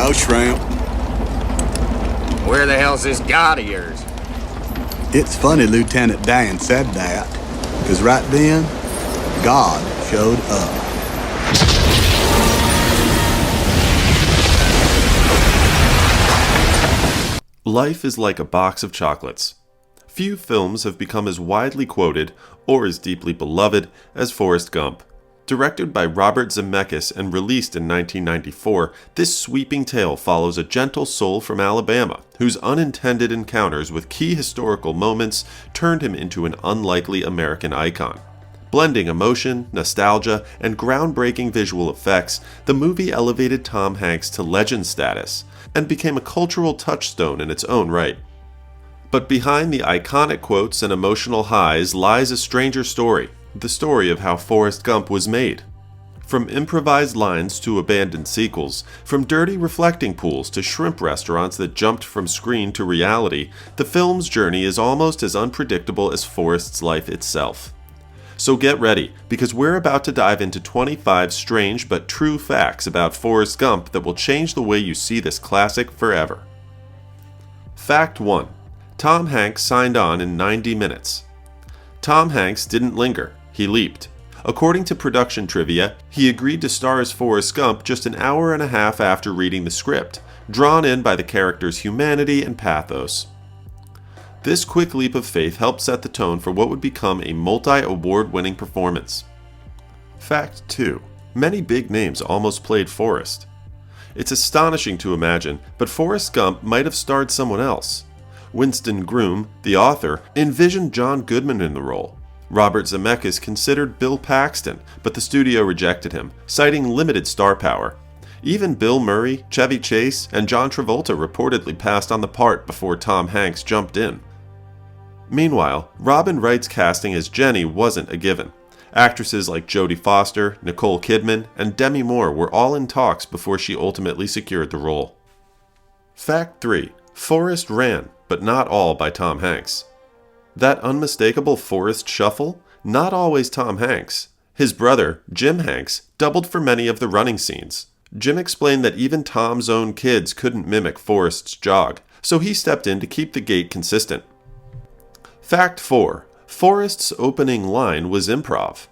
No shrimp. Where the hell's this god of yours? It's funny Lieutenant Dan said that, because right then, God showed up. Life is like a box of chocolates. Few films have become as widely quoted or as deeply beloved as Forrest Gump. Directed by Robert Zemeckis and released in 1994, this sweeping tale follows a gentle soul from Alabama whose unintended encounters with key historical moments turned him into an unlikely American icon. Blending emotion, nostalgia, and groundbreaking visual effects, the movie elevated Tom Hanks to legend status and became a cultural touchstone in its own right. But behind the iconic quotes and emotional highs lies a stranger story, the story of how Forrest Gump was made. From improvised lines to abandoned sequels, from dirty reflecting pools to shrimp restaurants that jumped from screen to reality, the film's journey is almost as unpredictable as Forrest's life itself. So get ready, because we're about to dive into 25 strange but true facts about Forrest Gump that will change the way you see this classic forever. Fact 1. Tom Hanks signed on in 90 minutes. Tom Hanks didn't linger, he leaped. According to production trivia, he agreed to star as Forrest Gump just an hour and a half after reading the script, drawn in by the character's humanity and pathos. This quick leap of faith helped set the tone for what would become a multi-award-winning performance. Fact 2. Many big names almost played Forrest. It's astonishing to imagine, but Forrest Gump might have starred someone else. Winston Groom, the author, envisioned John Goodman in the role. Robert Zemeckis considered Bill Paxton, but the studio rejected him, citing limited star power. Even Bill Murray, Chevy Chase, and John Travolta reportedly passed on the part before Tom Hanks jumped in. Meanwhile, Robin Wright's casting as Jenny wasn't a given. Actresses like Jodie Foster, Nicole Kidman, and Demi Moore were all in talks before she ultimately secured the role. Fact 3. Forrest ran, but not all by Tom Hanks. That unmistakable Forrest shuffle? Not always Tom Hanks. His brother, Jim Hanks, doubled for many of the running scenes. Jim explained that even Tom's own kids couldn't mimic Forrest's jog, so he stepped in to keep the gait consistent. Fact 4. Forrest's opening line was improv.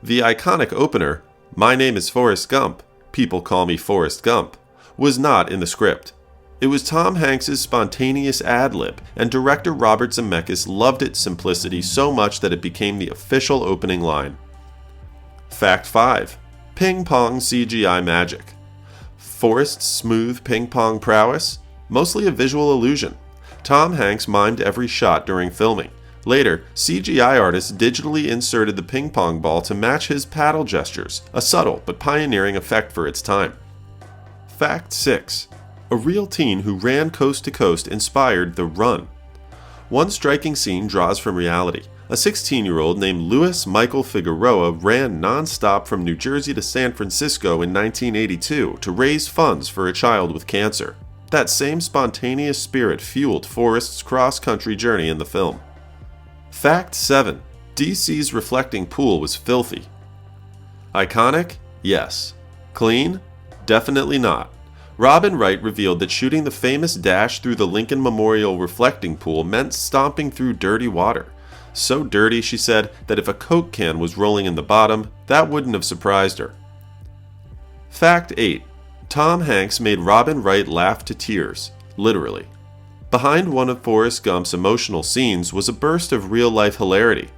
The iconic opener, "My name is Forrest Gump, people call me Forrest Gump," was not in the script. It was Tom Hanks' spontaneous ad-lib, and director Robert Zemeckis loved its simplicity so much that it became the official opening line. Fact 5. Ping pong CGI magic. Forrest's smooth ping pong prowess? Mostly a visual illusion. Tom Hanks mimed every shot during filming. Later, CGI artists digitally inserted the ping pong ball to match his paddle gestures, a subtle but pioneering effect for its time. Fact 6. A real teen who ran coast to coast inspired The Run. One striking scene draws from reality. A 16-year-old named Louis Michael Figueroa ran non-stop from New Jersey to San Francisco in 1982 to raise funds for a child with cancer. That same spontaneous spirit fueled Forrest's cross-country journey in the film. Fact 7. DC's reflecting pool was filthy. Iconic? Yes. Clean? Definitely not. Robin Wright revealed that shooting the famous dash through the Lincoln Memorial reflecting pool meant stomping through dirty water. So dirty, she said, that if a Coke can was rolling in the bottom, that wouldn't have surprised her. Fact 8. Tom Hanks made Robin Wright laugh to tears, literally. Behind one of Forrest Gump's emotional scenes was a burst of real-life hilarity.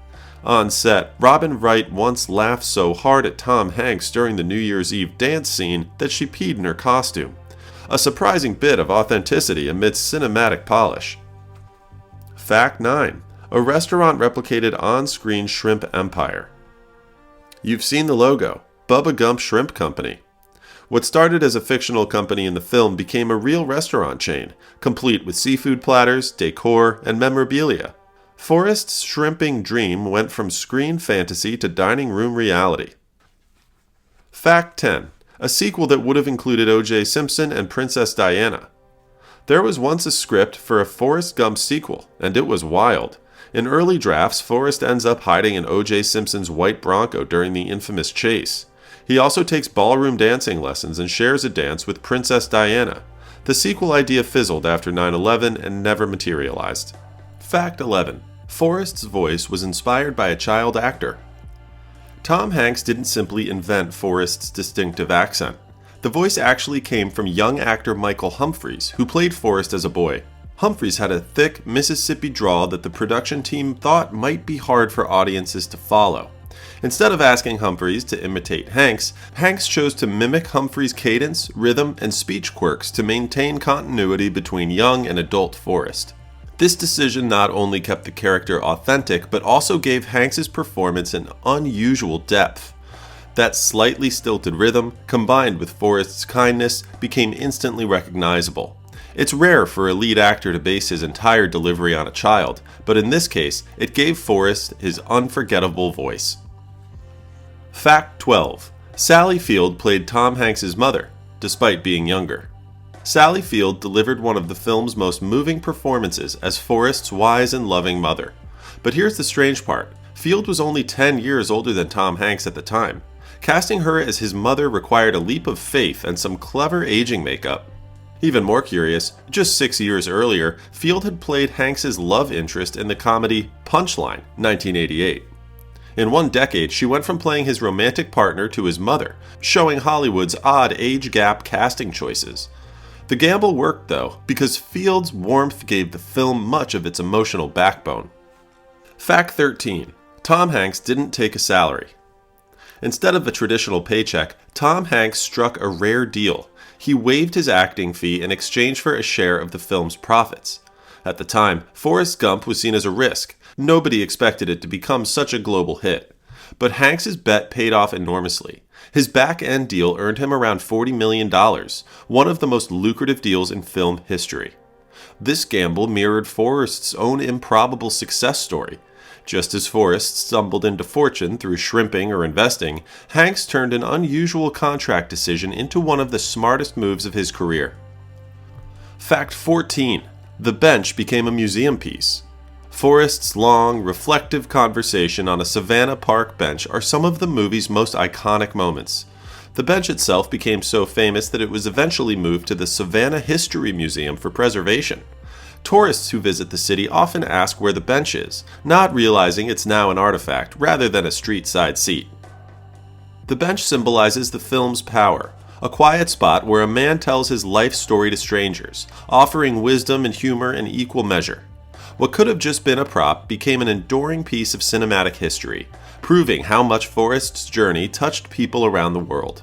On set, Robin Wright once laughed so hard at Tom Hanks during the New Year's Eve dance scene that she peed in her costume. A surprising bit of authenticity amidst cinematic polish. Fact 9. A restaurant replicated on-screen shrimp empire. You've seen the logo, Bubba Gump Shrimp Company. What started as a fictional company in the film became a real restaurant chain, complete with seafood platters, decor, and memorabilia. Forrest's shrimping dream went from screen fantasy to dining room reality. Fact 10. A sequel that would have included O.J. Simpson and Princess Diana. There was once a script for a Forrest Gump sequel, and it was wild. In early drafts, Forrest ends up hiding in O.J. Simpson's white Bronco during the infamous chase. He also takes ballroom dancing lessons and shares a dance with Princess Diana. The sequel idea fizzled after 9/11 and never materialized. Fact 11. Forrest's voice was inspired by a child actor. Tom Hanks didn't simply invent Forrest's distinctive accent. The voice actually came from young actor Michael Humphries, who played Forrest as a boy. Humphries had a thick Mississippi drawl that the production team thought might be hard for audiences to follow. Instead of asking Humphries to imitate Hanks, Hanks chose to mimic Humphries' cadence, rhythm, and speech quirks to maintain continuity between young and adult Forrest. This decision not only kept the character authentic, but also gave Hanks' performance an unusual depth. That slightly stilted rhythm, combined with Forrest's kindness, became instantly recognizable. It's rare for a lead actor to base his entire delivery on a child, but in this case, it gave Forrest his unforgettable voice. Fact 12. Sally Field played Tom Hanks' mother, despite being younger. Sally Field delivered one of the film's most moving performances as Forrest's wise and loving mother. But here's the strange part. Field was only 10 years older than Tom Hanks at the time. Casting her as his mother required a leap of faith and some clever aging makeup. Even more curious, just 6 years earlier, Field had played Hanks' love interest in the comedy Punchline, 1988. In one decade, she went from playing his romantic partner to his mother, showing Hollywood's odd age gap casting choices. The gamble worked though, because Field's warmth gave the film much of its emotional backbone. Fact 13. Tom Hanks didn't take a salary. Instead of a traditional paycheck, Tom Hanks struck a rare deal. He waived his acting fee in exchange for a share of the film's profits. At the time, Forrest Gump was seen as a risk. Nobody expected it to become such a global hit. But Hanks' bet paid off enormously. His back-end deal earned him around $40 million, one of the most lucrative deals in film history. This gamble mirrored Forrest's own improbable success story. Just as Forrest stumbled into fortune through shrimping or investing, Hanks turned an unusual contract decision into one of the smartest moves of his career. Fact 14. The bench became a museum piece. Forrest's long, reflective conversation on a Savannah Park bench are some of the movie's most iconic moments. The bench itself became so famous that it was eventually moved to the Savannah History Museum for preservation. Tourists who visit the city often ask where the bench is, not realizing it's now an artifact rather than a street-side seat. The bench symbolizes the film's power, a quiet spot where a man tells his life story to strangers, offering wisdom and humor in equal measure. What could have just been a prop became an enduring piece of cinematic history, proving how much Forrest's journey touched people around the world.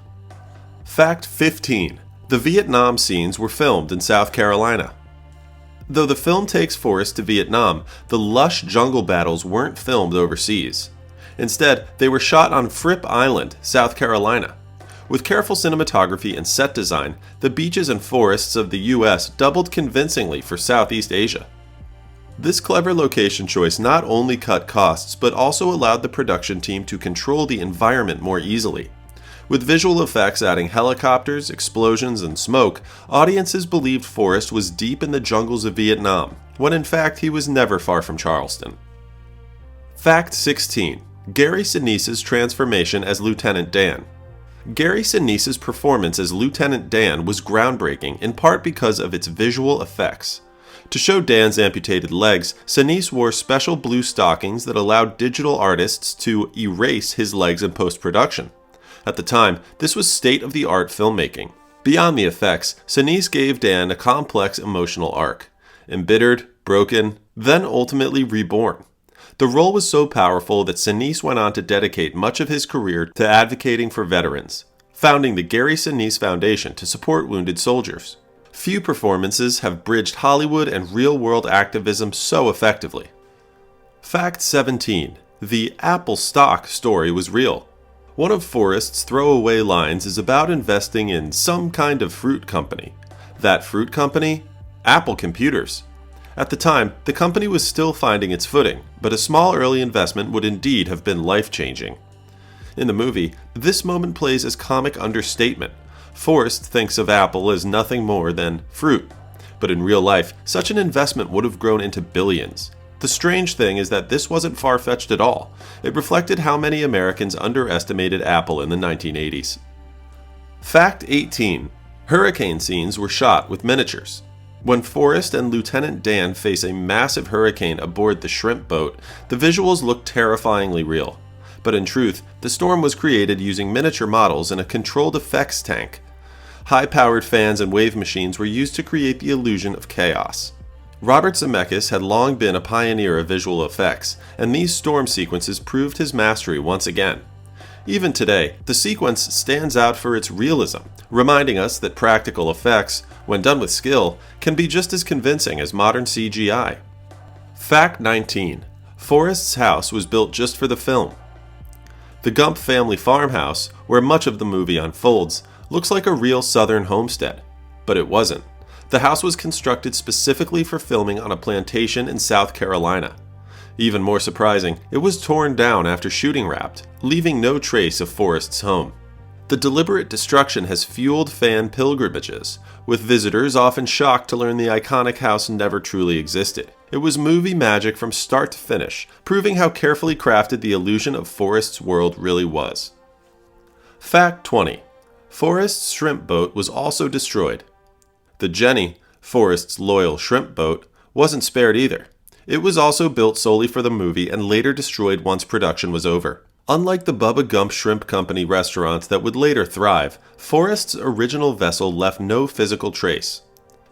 Fact 15. The Vietnam scenes were filmed in South Carolina. Though the film takes Forrest to Vietnam, the lush jungle battles weren't filmed overseas. Instead, they were shot on Fripp Island, South Carolina. With careful cinematography and set design, the beaches and forests of the US doubled convincingly for Southeast Asia. This clever location choice not only cut costs, but also allowed the production team to control the environment more easily. With visual effects adding helicopters, explosions, and smoke, audiences believed Forrest was deep in the jungles of Vietnam, when in fact he was never far from Charleston. Fact 16. Gary Sinise's transformation as Lieutenant Dan. Gary Sinise's performance as Lieutenant Dan was groundbreaking in part because of its visual effects. To show Dan's amputated legs, Sinise wore special blue stockings that allowed digital artists to erase his legs in post-production. At the time, this was state-of-the-art filmmaking. Beyond the effects, Sinise gave Dan a complex emotional arc. Embittered, broken, then ultimately reborn. The role was so powerful that Sinise went on to dedicate much of his career to advocating for veterans, founding the Gary Sinise Foundation to support wounded soldiers. Few performances have bridged Hollywood and real-world activism so effectively. Fact 17. The Apple stock story was real. One of Forrest's throwaway lines is about investing in some kind of fruit company. That fruit company? Apple Computers. At the time, the company was still finding its footing, but a small early investment would indeed have been life-changing. In the movie, this moment plays as comic understatement. Forrest thinks of Apple as nothing more than fruit, but in real life, such an investment would have grown into billions. The strange thing is that this wasn't far-fetched at all. It reflected how many Americans underestimated Apple in the 1980s. Fact 18. Hurricane scenes were shot with miniatures. When Forrest and Lieutenant Dan face a massive hurricane aboard the shrimp boat, the visuals look terrifyingly real. But in truth, the storm was created using miniature models in a controlled effects tank. High-powered fans and wave machines were used to create the illusion of chaos. Robert Zemeckis had long been a pioneer of visual effects, and these storm sequences proved his mastery once again. Even today, the sequence stands out for its realism, reminding us that practical effects, when done with skill, can be just as convincing as modern CGI. Fact 19. Forrest's house was built just for the film. The Gump family farmhouse, where much of the movie unfolds, looks like a real southern homestead. But it wasn't. The house was constructed specifically for filming on a plantation in South Carolina. Even more surprising, it was torn down after shooting wrapped, leaving no trace of Forrest's home. The deliberate destruction has fueled fan pilgrimages, with visitors often shocked to learn the iconic house never truly existed. It was movie magic from start to finish, proving how carefully crafted the illusion of Forrest's world really was. Fact 20. Forrest's shrimp boat was also destroyed. The Jenny, Forrest's loyal shrimp boat, wasn't spared either. It was also built solely for the movie and later destroyed once production was over. Unlike the Bubba Gump Shrimp Company restaurants that would later thrive, Forrest's original vessel left no physical trace.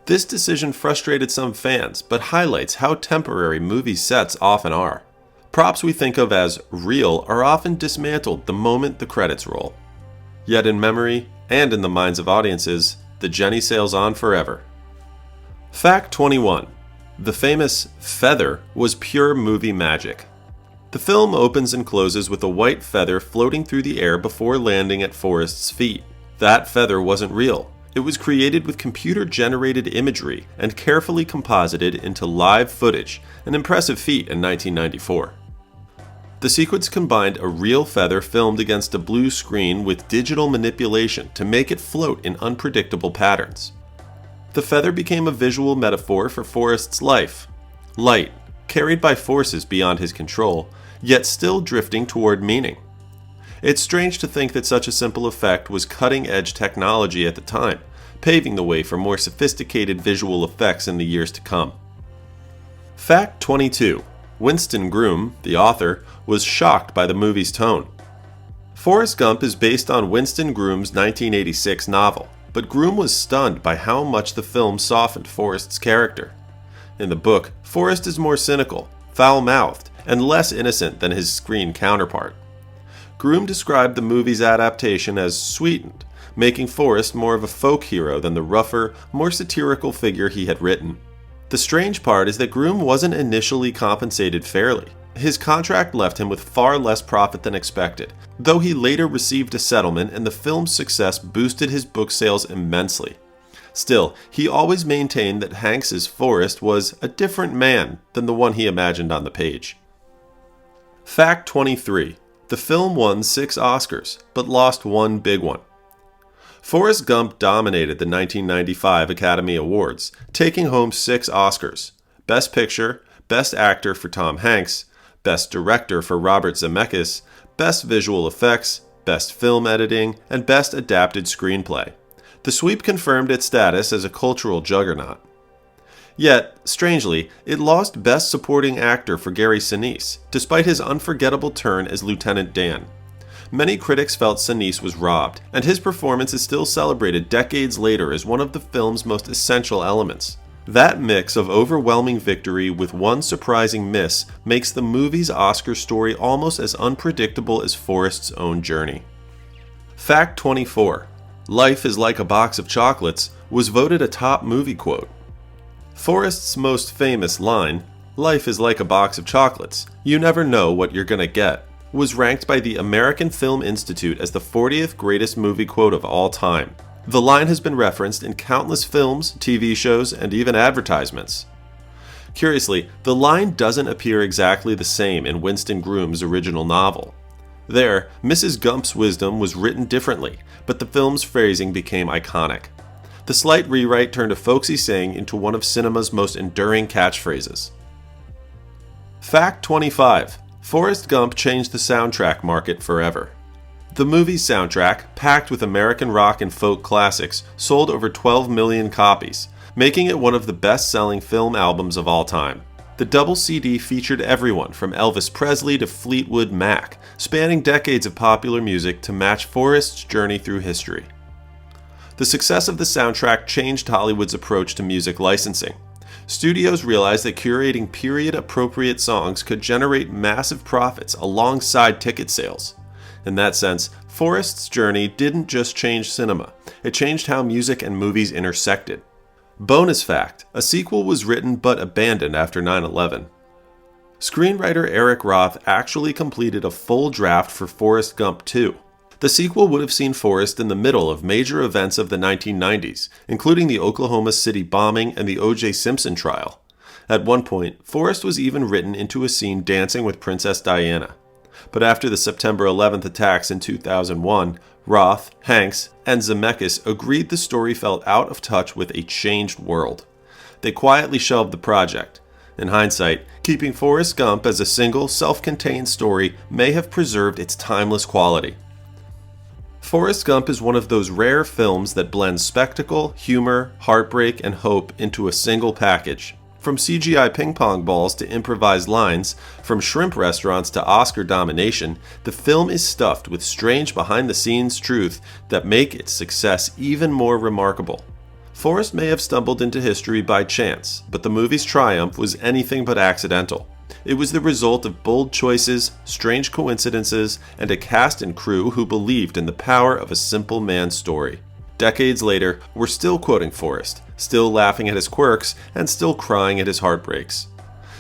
This decision frustrated some fans, but highlights how temporary movie sets often are. Props we think of as real are often dismantled the moment the credits roll. Yet in memory, and in the minds of audiences, the Jenny sails on forever. Fact 21. The famous feather was pure movie magic. The film opens and closes with a white feather floating through the air before landing at Forrest's feet. That feather wasn't real. It was created with computer-generated imagery and carefully composited into live footage, an impressive feat in 1994. The sequence combined a real feather filmed against a blue screen with digital manipulation to make it float in unpredictable patterns. The feather became a visual metaphor for Forrest's life. Light, carried by forces beyond his control, yet still drifting toward meaning. It's strange to think that such a simple effect was cutting-edge technology at the time, paving the way for more sophisticated visual effects in the years to come. Fact 22. Winston Groom, the author, was shocked by the movie's tone. Forrest Gump is based on Winston Groom's 1986 novel, but Groom was stunned by how much the film softened Forrest's character. In the book, Forrest is more cynical, foul-mouthed, and less innocent than his screen counterpart. Groom described the movie's adaptation as sweetened, making Forrest more of a folk hero than the rougher, more satirical figure he had written. The strange part is that Groom wasn't initially compensated fairly. His contract left him with far less profit than expected, though he later received a settlement and the film's success boosted his book sales immensely. Still, he always maintained that Hanks's Forrest was a different man than the one he imagined on the page. Fact 23. The film won 6 Oscars, but lost one big one. Forrest Gump dominated the 1995 Academy Awards, taking home 6 Oscars: Best Picture, Best Actor for Tom Hanks, Best Director for Robert Zemeckis, Best Visual Effects, Best Film Editing, and Best Adapted Screenplay. The sweep confirmed its status as a cultural juggernaut. Yet, strangely, it lost Best Supporting Actor for Gary Sinise, despite his unforgettable turn as Lieutenant Dan. Many critics felt Sinise was robbed, and his performance is still celebrated decades later as one of the film's most essential elements. That mix of overwhelming victory with one surprising miss makes the movie's Oscar story almost as unpredictable as Forrest's own journey. Fact 24. Life is like a box of chocolates was voted a top movie quote. Forrest's most famous line, "Life is like a box of chocolates, you never know what you're gonna get," was ranked by the American Film Institute as the 40th greatest movie quote of all time. The line has been referenced in countless films, TV shows, and even advertisements. Curiously, the line doesn't appear exactly the same in Winston Groom's original novel. There, Mrs. Gump's wisdom was written differently, but the film's phrasing became iconic. The slight rewrite turned a folksy saying into one of cinema's most enduring catchphrases. Fact 25. Forrest Gump changed the soundtrack market forever. The movie's soundtrack, packed with American rock and folk classics, sold over 12 million copies, making it one of the best-selling film albums of all time. The double CD featured everyone from Elvis Presley to Fleetwood Mac, spanning decades of popular music to match Forrest's journey through history. The success of the soundtrack changed Hollywood's approach to music licensing. Studios realized that curating period-appropriate songs could generate massive profits alongside ticket sales. In that sense, Forrest's journey didn't just change cinema, it changed how music and movies intersected. Bonus fact, a sequel was written but abandoned after 9/11. Screenwriter Eric Roth actually completed a full draft for Forrest Gump 2. The sequel would have seen Forrest in the middle of major events of the 1990s, including the Oklahoma City bombing and the O.J. Simpson trial. At one point, Forrest was even written into a scene dancing with Princess Diana. But after the September 11th attacks in 2001, Roth, Hanks, and Zemeckis agreed the story felt out of touch with a changed world. They quietly shelved the project. In hindsight, keeping Forrest Gump as a single, self-contained story may have preserved its timeless quality. Forrest Gump is one of those rare films that blends spectacle, humor, heartbreak, and hope into a single package. From CGI ping-pong balls to improvised lines, from shrimp restaurants to Oscar domination, the film is stuffed with strange behind-the-scenes truth that make its success even more remarkable. Forrest may have stumbled into history by chance, but the movie's triumph was anything but accidental. It was the result of bold choices, strange coincidences, and a cast and crew who believed in the power of a simple man's story. Decades later, we're still quoting Forrest, still laughing at his quirks, and still crying at his heartbreaks.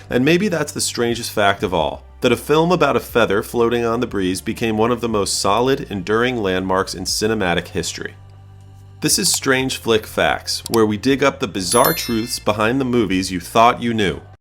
And maybe that's the strangest fact of all, that a film about a feather floating on the breeze became one of the most solid, enduring landmarks in cinematic history. This is Strange Flick Facts, where we dig up the bizarre truths behind the movies you thought you knew.